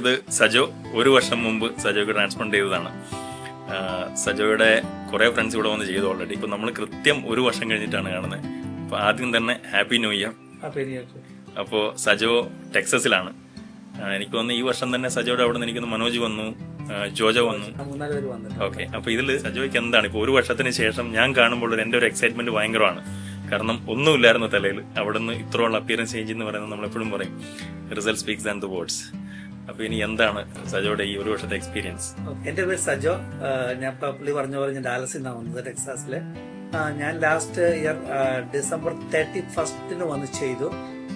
ഇത് സജോ 1 വർഷം മുമ്പ് സജോയ്ക്ക് ട്രാൻസ്പ്ലാന്റ് ചെയ്തതാണ്. സജോയുടെ കുറേ ഫ്രണ്ട്സ് ഇവിടെ വന്ന് ചെയ്തു ഓൾറെഡി. ഇപ്പം നമ്മൾ കൃത്യം 1 വർഷം കഴിഞ്ഞിട്ടാണ് കാണുന്നത്. അപ്പോൾ ആദ്യം തന്നെ ഹാപ്പി ന്യൂ ഇയർ. അപ്പോൾ സജോ ടെക്സസിലാണ്. എനിക്ക് തോന്നുന്നു ഈ വർഷം തന്നെ സജോയുടെ അവിടെ നിന്ന് എനിക്കൊന്ന് മനോജ് വന്നു, ജോജോ വന്നു. ഓക്കെ, അപ്പോൾ ഇതിൽ സജോയ്ക്ക് എന്താണ് ഇപ്പോൾ 1 വർഷത്തിന് ശേഷം ഞാൻ കാണുമ്പോൾ എൻ്റെ ഒരു എക്സൈറ്റ്മെന്റ് ഭയങ്കരമാണ്. കാരണം ഒന്നുമില്ലായിരുന്നു തലയിൽ. അവിടെ നിന്ന് ഇത്രയുള്ള അപ്പിയറൻസ് ചേഞ്ച് എന്ന് പറയുന്നത് നമ്മളെപ്പോഴും പറയും result speaks and the words. അപ്പൊ ഇനി എന്താണ് സജോയുടെ ഈ 1 വർഷത്തെ എക്സ്പീരിയൻസ്? എന്റെ പേര് സജോ. ഞാൻ പുള്ളി പറഞ്ഞ പോലെ ഞാൻ ഡാലസിൽ നിന്നാണ് വന്നത്, ടെക്സാസില്. ഞാൻ ലാസ്റ്റ് ഇയർ ഡിസംബർ 31 വന്ന് ചെയ്തു.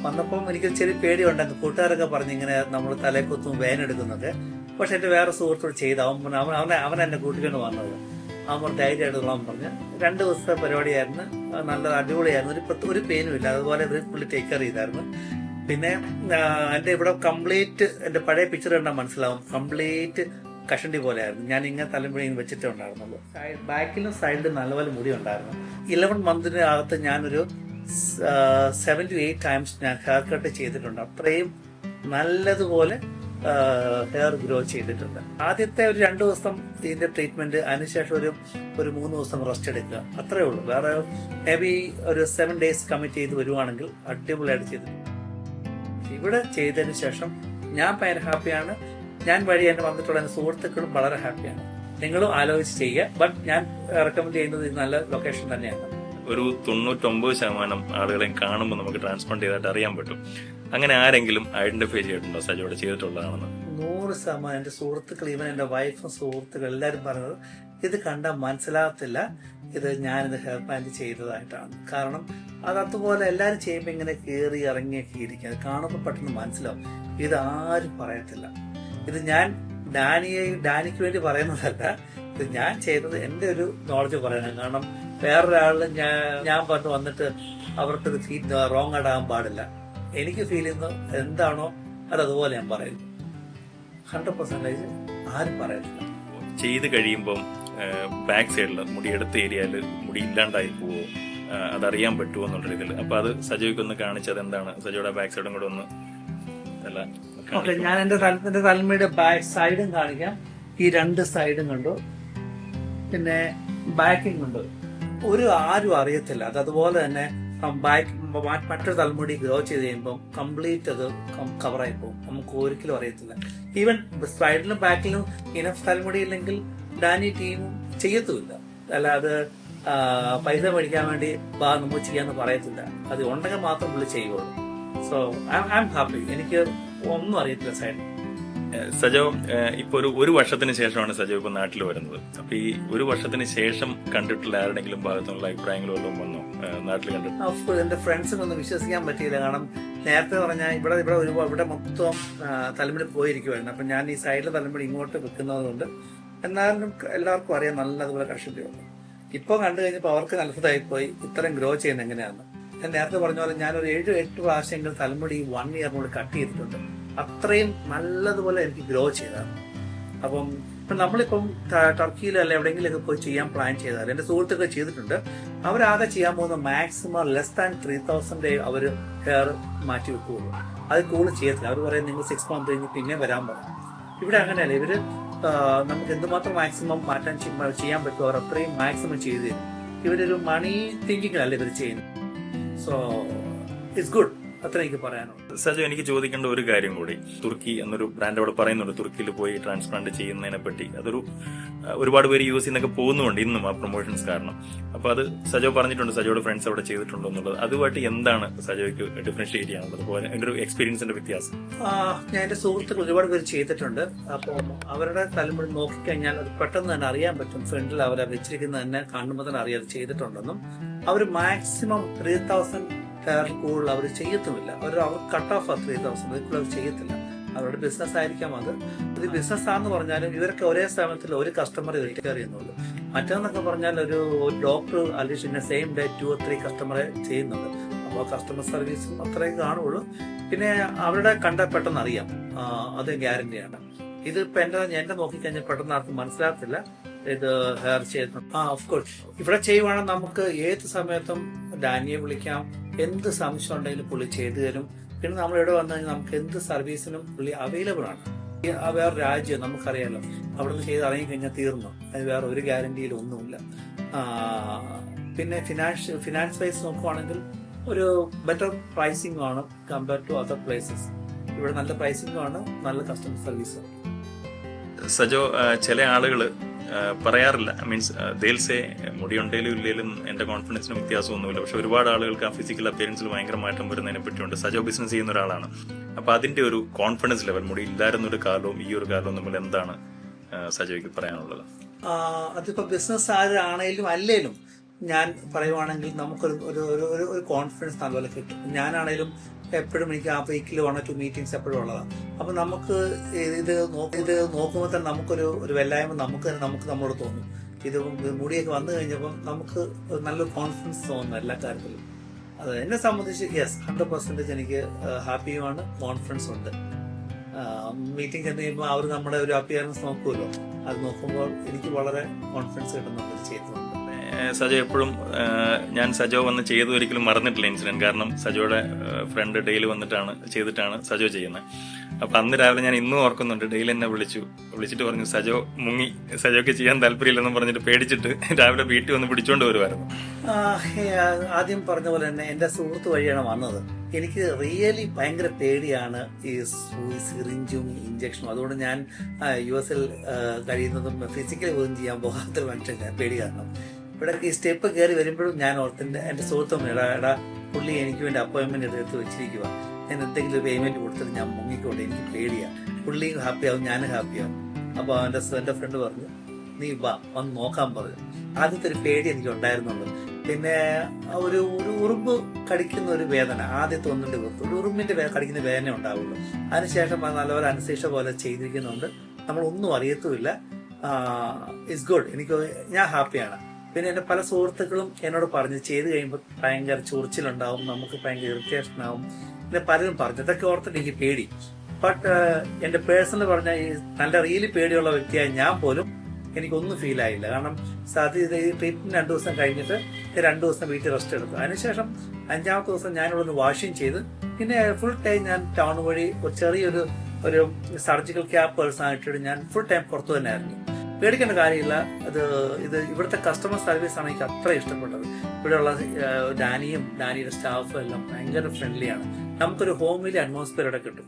വന്നപ്പം എനിക്ക് ചെറിയ പേടിയുണ്ടായിരുന്നു. കൂട്ടുകാരൊക്കെ പറഞ്ഞ് ഇങ്ങനെ നമ്മൾ തലേക്കൊത്തും വേനെടുക്കുന്നൊക്കെ. പക്ഷെ എന്റെ വേറെ സുഹൃത്തോട് ചെയ്ത് അവൻ എന്നെ കൂട്ടിക്കൊണ്ട് വന്നത്. അവൻ ധൈര്യമായിട്ട് കൊള്ളാൻ പറഞ്ഞ് 2 ദിവസത്തെ പരിപാടിയായിരുന്നു. നല്ല അടിപൊളിയായിരുന്നു. ഒരു പെയിനും ഇല്ല. അതുപോലെ പുള്ളി ടേക്ക് കെയർ ചെയ്തായിരുന്നു. പിന്നെ എന്റെ ഇവിടെ കംപ്ലീറ്റ് എന്റെ പഴയ പിക്ചർ കണ്ടാൽ മനസ്സിലാവും, കംപ്ലീറ്റ് കഷണ്ടി പോലെ ആയിരുന്നു. ഞാൻ ഇങ്ങനെ തലമുറയിൽ വെച്ചിട്ടേ ഉണ്ടായിരുന്നുള്ളൂ. ബാക്കിലും സൈഡിലും നല്ലപോലെ മുടി ഉണ്ടായിരുന്നു. 11 മന്തിന് അകത്ത് ഞാനൊരു 7 to 8 times ഞാൻ ഹെയർ കട്ട് ചെയ്തിട്ടുണ്ട്. അത്രയും നല്ലതുപോലെ ഹെയർ ഗ്രോ ചെയ്തിട്ടുണ്ട്. ആദ്യത്തെ ഒരു 2 ദിവസം ഇതിന്റെ ട്രീറ്റ്മെന്റ്, അതിനുശേഷം ഒരു 3 ദിവസം റെസ്റ്റ് എടുക്കുക, അത്രേ ഉള്ളൂ. വേറെ മേ ബി ഒരു 7 days കമ്മിറ്റ് ചെയ്ത് വരുവാണെങ്കിൽ അടിപൊളിയായിട്ട് ചെയ്തിട്ടുണ്ട്. ഇവിടെ ചെയ്തതിന് ശേഷം ഞാൻ ഭയങ്കര ഹാപ്പിയാണ്. ഞാൻ വഴി എന്നെ വന്നിട്ടുള്ള എന്റെ സുഹൃത്തുക്കളും വളരെ ഹാപ്പിയാണ്. നിങ്ങളും ആലോചിച്ച് ചെയ്യുക. ബട്ട് ഞാൻ റെക്കമെൻഡ് ചെയ്യുന്നത് ഇത് നല്ല ലൊക്കേഷൻ തന്നെയാണ്. ഒരു 99% ആളുകളെയും കാണുമ്പോൾ നമുക്ക് ട്രാൻസ്പ്ലാന്റ് ചെയ്തിട്ട് അറിയാൻ പറ്റും. അങ്ങനെ ആരെങ്കിലും ഐഡന്റിഫൈ ചെയ്തിട്ടുണ്ടോ സജോയുടെ ചെയ്തിട്ടുള്ളതാണെന്ന്? 100% എന്റെ സുഹൃത്തുക്കൾ, ഈവൻ എന്റെ വൈഫും സുഹൃത്തുക്കൾ എല്ലാവരും പറഞ്ഞത് ഇത് കണ്ടാൽ മനസ്സിലാകത്തില്ല ഇത് ഞാനിത് ഹെയർ പ്ലാന്റ് ചെയ്തതായിട്ടാണ്. കാരണം അത് അതുപോലെ എല്ലാവരും ചെയ്യുമ്പോൾ ഇങ്ങനെ കയറി ഇറങ്ങിയൊക്കെ ഇരിക്കുക, അത് കാണുമ്പോൾ പെട്ടെന്ന് മനസ്സിലാവും. ഇത് ആരും പറയത്തില്ല. ഇത് ഞാൻ ഡാനിക്ക് വേണ്ടി പറയുന്നതല്ല, ഇത് ഞാൻ ചെയ്തത് എന്റെ ഒരു നോളജ് പറയണം. കാരണം വേറൊരാളിൽ ഞാൻ പറഞ്ഞു വന്നിട്ട് അവർക്കത് റോങ് ആടാൻ പാടില്ല. എനിക്ക് ഫീൽ ചെയ്യുന്നത് എന്താണോ അത് അതുപോലെ ഞാൻ പറയുന്നു. 100% ആരും പറയത്തില്ല. ചെയ്ത് കഴിയുമ്പം ബാക്ക് സൈഡിൽ മുടി എടുത്ത ഏരിയയിൽ മുടി ഇല്ലാണ്ടായി പോവോ, അതറിയാൻ പറ്റുമോ എന്നുള്ള രീതിയിൽ. അപ്പൊ അത് സജോയ്ക്ക് ഒന്ന് കാണിച്ചത് എന്താണ്? സജോയുടെ ബാക്ക് സൈഡും കൂടെ ഒന്ന് ഞാൻ എന്റെ തലമുടിയുടെ ബാക്ക് സൈഡും കാണിക്കാം. ഈ 2 സൈഡും കണ്ടു, പിന്നെ ബാക്കിങ് കണ്ടു. ആരും അറിയത്തില്ല. അത് അതുപോലെ തന്നെ മറ്റൊരു തലമുടി ഗ്രോ ചെയ്ത് കഴിയുമ്പോൾ കംപ്ലീറ്റ് അത് കവറായി പോകും. നമുക്ക് ഒരിക്കലും അറിയത്തില്ല. ഈവൻ സൈഡിലും ബാക്കിലും ഇനഫ് തലമുടി ഇല്ലെങ്കിൽ ഡാനി ടീമും ചെയ്യത്തുമില്ല. അല്ലാതെ പൈസ മേടിക്കാൻ വേണ്ടി നമ്മൾ ചെയ്യാന്ന് പറയത്തില്ല. അത് ഉണ്ടെങ്കിൽ മാത്രം പുള്ളി ചെയ്യുള്ളൂ. So I am happy. എനിക്ക് ഒന്നും അറിയത്തില്ല സൈഡിൽ. സജോ ഇപ്പൊ ഒരു വർഷത്തിന് ശേഷമാണ് സജോ ഇപ്പൊ നാട്ടിൽ വരുന്നത്. അപ്പൊ ഈ 1 വർഷത്തിന് ശേഷം കണ്ടിട്ടുള്ള ആരുടെങ്കിലും ഭാഗത്തുള്ള അഭിപ്രായങ്ങൾ വല്ലതും വന്നോ നാട്ടിൽ കണ്ടിട്ട്? എന്റെ ഫ്രണ്ട്സിനൊന്നും വിശ്വസിക്കാൻ പറ്റിയില്ല. കാരണം നേരത്തെ പറഞ്ഞാൽ ഇവിടെ മൊത്തം തലമുടി പോയിരിക്കുമായിരുന്നു. അപ്പൊ ഞാൻ ഈ സൈഡിലെ തലമുടി ഇങ്ങോട്ട് വെക്കുന്നത് കൊണ്ട് എന്നാലും എല്ലാവർക്കും അറിയാം നല്ലതുപോലെ കഷണ്ടി വന്നു. ഇപ്പൊ കണ്ടു കഴിഞ്ഞപ്പോൾ അവർക്ക് നല്ലതായി പോയി. ഇത്രയും ഗ്രോ ചെയ്യുന്നത് എങ്ങനെയാണ്? ഞാൻ നേരത്തെ പറഞ്ഞ പോലെ ഞാനൊരു 7-8 പ്രാവശ്യങ്ങൾ തലമുടി 1 ഇയറിനോട് കട്ട് ചെയ്തിട്ടുണ്ട്. അത്രയും നല്ലതുപോലെ എനിക്ക് ഗ്രോ ചെയ്തതാണ്. അപ്പം ഇപ്പം നമ്മളിപ്പം ടർക്കിയിലോ അല്ല എവിടെയെങ്കിലുമൊക്കെ പോയി ചെയ്യാൻ പ്ലാൻ ചെയ്താൽ, എന്റെ സുഹൃത്തുക്കൾ ചെയ്തിട്ടുണ്ട്, അവരാകെ ചെയ്യാൻ പോകുന്ന മാക്സിമം ലെസ് ദാൻ 3,000 അവർ ഹെയർ മാറ്റി വെക്കുകയുള്ളൂ. അത് കൂടുതൽ ചെയ്യത്തില്ല. അവർ പറയും നിങ്ങൾ 6 months കഴിഞ്ഞ് പിന്നെ വരാൻ പറയും. ഇവിടെ അങ്ങനെയല്ല. ഇവര് നമുക്ക് എന്തുമാത്രം മാക്സിമം മാറ്റാൻ ചെയ്യാൻ പറ്റുമോ അവർ അത്രയും മാക്സിമം ചെയ്തു തരും. ഇവരൊരു മണി തിങ്കിങ് അല്ല ഇവർ ചെയ്യുന്നത്. So it's good. അത്ര എനിക്ക് പറയാനുള്ളൂ. സജോ, എനിക്ക് ചോദിക്കേണ്ട ഒരു കാര്യം കൂടി. തുർക്കി എന്നൊരു ബ്രാൻഡ് അവിടെ പറയുന്നുണ്ട് തുർക്കിയിൽ പോയി ട്രാൻസ്പ്ലാന്റ് ചെയ്യുന്നതിനെ പറ്റി. അതൊരു ഒരുപാട് പേര് യൂസ് ചെയ്യുന്നൊക്കെ പോകുന്നുണ്ട് ഇന്നും ആ പ്രൊമോഷൻസ് കാരണം. അപ്പൊ അത് സജോ പറഞ്ഞിട്ടുണ്ട് സജോയുടെ ഫ്രണ്ട്സ് അവിടെ ചെയ്തിട്ടുണ്ടോ എന്നുള്ളത്. അതുമായിട്ട് എന്താണ് സജോയ്ക്ക് ഡിഫറൻഷിയേറ്റ് ചെയ്യാനുള്ളത്? അതുപോലെ എന്റെ ഒരു എക്സ്പീരിയൻസിന്റെ വ്യത്യാസം. ഞാൻ എന്റെ സുഹൃത്തുക്കൾ ഒരുപാട് പേര് ചെയ്തിട്ടുണ്ട്. അപ്പം അവരുടെ തലമുടി നോക്കിക്കഴിഞ്ഞാൽ അത് പെട്ടെന്ന് തന്നെ അറിയാൻ പറ്റും. ഫ്രണ്ടിൽ അവരെ വെച്ചിരിക്കുന്നത് തന്നെ കാണുമ്പോൾ തന്നെ അറിയാതെ ചെയ്തിട്ടുണ്ടെന്നും. അവർ മാക്സിമം 3,000 ഹെയർ കൂടുതൽ അവർ ചെയ്യത്തുമില്ല. അവർ കട്ട് ഓഫ് 3,000 അതിൽ അവർ ചെയ്യത്തില്ല. അവരുടെ ബിസിനസ് ആയിരിക്കാം അത്. ഇത് ബിസിനസ് ആണെന്ന് പറഞ്ഞാലും ഇവർക്ക് ഒരേ സമയത്തിൽ ഒരു കസ്റ്റമർ കെയർ ചെയ്യുന്നുള്ളൂ. മറ്റേന്നൊക്കെ പറഞ്ഞാൽ ഒരു ഡോക്ടർ അല്ലെങ്കിൽ സെയിം ഡേ 2 or 3 കസ്റ്റമറെ ചെയ്യുന്നുണ്ട്. അപ്പോൾ കസ്റ്റമർ സർവീസും അത്രയും കാണുള്ളൂ. പിന്നെ അവരുടെ കണ്ട പെട്ടെന്ന് അറിയാം, അത് ഗ്യാരണ്ടിയാണ്. ഇത് ഇപ്പൊ എന്റെ നോക്കിക്കഴിഞ്ഞാൽ പെട്ടെന്ന് ആർക്കും മനസ്സിലാകത്തില്ല ഇത് ഹെയർ ചെയ്യുന്നു. ഓഫ് കോഴ്സ് ഇവിടെ ചെയ്യുവാണെങ്കിൽ നമുക്ക് ഏത് സമയത്തും ഡാനിയെ വിളിക്കാം. എന്ത് സംശയം ഉണ്ടെങ്കിലും പുള്ളി ചെയ്തു തരും. പിന്നെ നമ്മൾ ഇവിടെ വന്നു കഴിഞ്ഞാൽ നമുക്ക് എന്ത് സർവീസിനും പുള്ളി അവൈലബിൾ ആണ്. വേറെ രാജ്യം നമുക്കറിയാലോ, അവിടെ നിന്ന് ചെയ്ത് ഇറങ്ങിക്കഴിഞ്ഞാൽ തീർന്നു, അത് വേറെ ഒരു ഗ്യാരണ്ടിയിലും ഒന്നുമില്ല. പിന്നെ ഫിനാൻസ് വൈസ് നോക്കുവാണെങ്കിൽ ഒരു ബെറ്റർ പ്രൈസിംഗ് ആണ് കമ്പയർ ടു അതർ പ്ലേസസ്. ഇവിടെ നല്ല പ്രൈസിംഗ് ആണ്, നല്ല കസ്റ്റമർ സർവീസ്. സജോ, ചില ആളുകൾ പറയാറില്ല, മീൻസ് ദേൽസേ മുടിയുണ്ടേലും ഇല്ലേലും എന്റെ കോൺഫിഡൻസിന് വ്യത്യാസമൊന്നുമില്ല, പക്ഷെ ഒരുപാട് ആളുകൾക്ക് ആ ഫിസിക്കൽ അപ്പിയറൻസിൽ ഭയങ്കര മാറ്റം വരുന്നതിനെ പറ്റിയുണ്ട്. സജോ ബിസിനസ് ചെയ്യുന്ന ഒരാളാണ്, അപ്പൊ അതിന്റെ ഒരു കോൺഫിഡൻസ് ലെവൽ, മുടി ഇല്ലായിരുന്ന ഒരു കാലവും ഈ ഒരു കാലവും തമ്മിൽ എന്താണ് സജോയ്ക്ക് പറയാനുള്ളത്? അതിപ്പോ ബിസിനസ് ആരാണേലും അല്ലേലും ഞാൻ പറയുവാണെങ്കിൽ നമുക്കൊരു ഒരു കോൺഫിഡൻസ് നല്ലപോലെ കിട്ടും. ഞാനാണേലും എപ്പോഴും എനിക്ക് ആ വീക്കിൽ 1 or 2 മീറ്റിംഗ്സ് എപ്പോഴും ഉള്ളതാണ്. അപ്പൊ നമുക്ക് ഇത് നോക്കുമ്പോൾ തന്നെ നമുക്കൊരു വെല്ലായ്മ നമുക്ക് നമ്മളോട് തോന്നും. ഇത് മുടിയൊക്കെ വന്നു കഴിഞ്ഞപ്പോൾ നമുക്ക് നല്ലൊരു കോൺഫിഡൻസ് തോന്നുന്നു എല്ലാ കാര്യത്തിലും. അത് എന്നെ സംബന്ധിച്ച് 100% എനിക്ക് ഹാപ്പിയുമാണ്, കോൺഫിഡൻസ് ഉണ്ട്. മീറ്റിംഗ് ചെന്ന് കഴിയുമ്പോൾ അവർ നമ്മുടെ ഒരു അപ്പിയറൻസ് നോക്കുമല്ലോ, അത് നോക്കുമ്പോൾ എനിക്ക് വളരെ കോൺഫിഡൻസ് കിട്ടുന്നുണ്ട് ചെയ്യുന്നുണ്ട്. സജോ എപ്പോഴും ഞാൻ സജോ വന്ന് ചെയ്ത് ഒരിക്കലും മറന്നിട്ടില്ല ഇൻസിഡന്റ്. കാരണം സജോയുടെ ഫ്രണ്ട് ഡെയിലി ചെയ്തിട്ടാണ് സജോ ചെയ്യുന്നത്. അപ്പൊ അന്ന് രാവിലെ ഞാൻ ഇന്നും ഓർക്കുന്നുണ്ട്, ഡെയിലി എന്നെ വിളിച്ചിട്ട് പറഞ്ഞു സജോ മുങ്ങി, സജോക്ക് ചെയ്യാൻ താല്പര്യമില്ലെന്നും പറഞ്ഞിട്ട് പേടിച്ചിട്ട് രാവിലെ വീട്ടിൽ വന്ന് പിടിച്ചോണ്ട് വരുമായിരുന്നു. ആദ്യം പറഞ്ഞ പോലെ തന്നെ എന്റെ സുഹൃത്ത് വഴിയാണ് വന്നത്. എനിക്ക് റിയലി ഭയങ്കര പേടിയാണ് ഈ സിറിഞ്ചും ഇഞ്ചക്ഷനും. അതുകൊണ്ട് ഞാൻ US കഴിയുന്നതും ഫിസിക്കലി പോലും ചെയ്യാൻ പോകാത്തൊരു മനുഷ്യൻ, പേടി കാരണം. ഇവിടെ ഈ സ്റ്റെപ്പ് കയറി വരുമ്പോഴും ഞാൻ ഓർത്തിന്റെ എന്റെ സുഹൃത്തും എടാ പുള്ളി എനിക്ക് വേണ്ടി അപ്പോയിന്റ്മെന്റ് എടുത്ത് വെച്ചിരിക്കുക, ഞാൻ എന്തെങ്കിലും പേയ്മെന്റ് കൊടുത്തിട്ട് ഞാൻ മുങ്ങിക്കോട്ടെ, എനിക്ക് പേടിയാണ്. പുള്ളിയും ഹാപ്പിയാവും, ഞാനും ഹാപ്പിയാവും. അപ്പൊ എന്റെ ഫ്രണ്ട് പറഞ്ഞു നീ വാ വന്ന് നോക്കാൻ പറഞ്ഞു. ആദ്യത്തെ ഒരു പേടി എനിക്ക് ഉണ്ടായിരുന്നുള്ളൂ. പിന്നെ ഒരു ഉറുമ്പ് കടിക്കുന്ന ഒരു വേദന, ആദ്യത്തെ 1-2 ദിവസം ഒരു ഉറുമ്പിന്റെ കടിക്കുന്ന വേദന ഉണ്ടാവുള്ളൂ. അതിനുശേഷം നല്ലപോലെ അനുസരിച്ച പോലെ ചെയ്തിരിക്കുന്നുണ്ട്, നമ്മളൊന്നും അറിയത്തുമില്ല. ഇറ്റ്സ് ഗുഡ്, ഞാൻ ഹാപ്പിയാണ്. പിന്നെ എന്റെ പല സുഹൃത്തുക്കളും എന്നോട് പറഞ്ഞു ചെയ്ത് കഴിയുമ്പോൾ ഭയങ്കര ചൊറിച്ചിലുണ്ടാവും, നമുക്ക് ഭയങ്കര ഇറിറ്റേഷൻ ആവും. പിന്നെ പലരും പറഞ്ഞു, ഇതൊക്കെ ഓർത്തിട്ട് എനിക്ക് പേടി. ബട്ട് എന്റെ പേഴ്സണൽ പറഞ്ഞ ഈ നല്ല റിയലി പേടിയുള്ള വ്യക്തിയായ ഞാൻ പോലും എനിക്കൊന്നും ഫീൽ ആയില്ല. കാരണം സാധ്യത ഈ ട്രീറ്റ്മെന്റ് 2 ദിവസം കഴിഞ്ഞിട്ട് 2 ദിവസം വീട്ടിൽ റെസ്റ്റ് എടുത്തു. അതിനുശേഷം 5ാമത്തെ ദിവസം ഞാനിവിടെ ഒന്ന് വാഷിങ് ചെയ്ത് പിന്നെ ഫുൾ ടൈം ഞാൻ ടൗൺ വഴി ചെറിയൊരു സർജിക്കൽ ക്യാപ്പ് പേഴ്സണായിട്ട് ഞാൻ ഫുൾ ടൈം പുറത്തു തന്നെ ആയിരുന്നു. പേടിക്കേണ്ട കാര്യമില്ല. ഇത് ഇവിടുത്തെ കസ്റ്റമർ സർവീസ് ആണ് എനിക്ക് അത്ര ഇഷ്ടപ്പെട്ടത്. ഇവിടെയുള്ള ഡാനിയുടെ സ്റ്റാഫും എല്ലാം ഭയങ്കര ഫ്രണ്ട്ലിയാണ്. നമുക്കൊരു ഹോമിലി അറ്റ്മോസ്ഫിയർ ഇവിടെ കിട്ടും.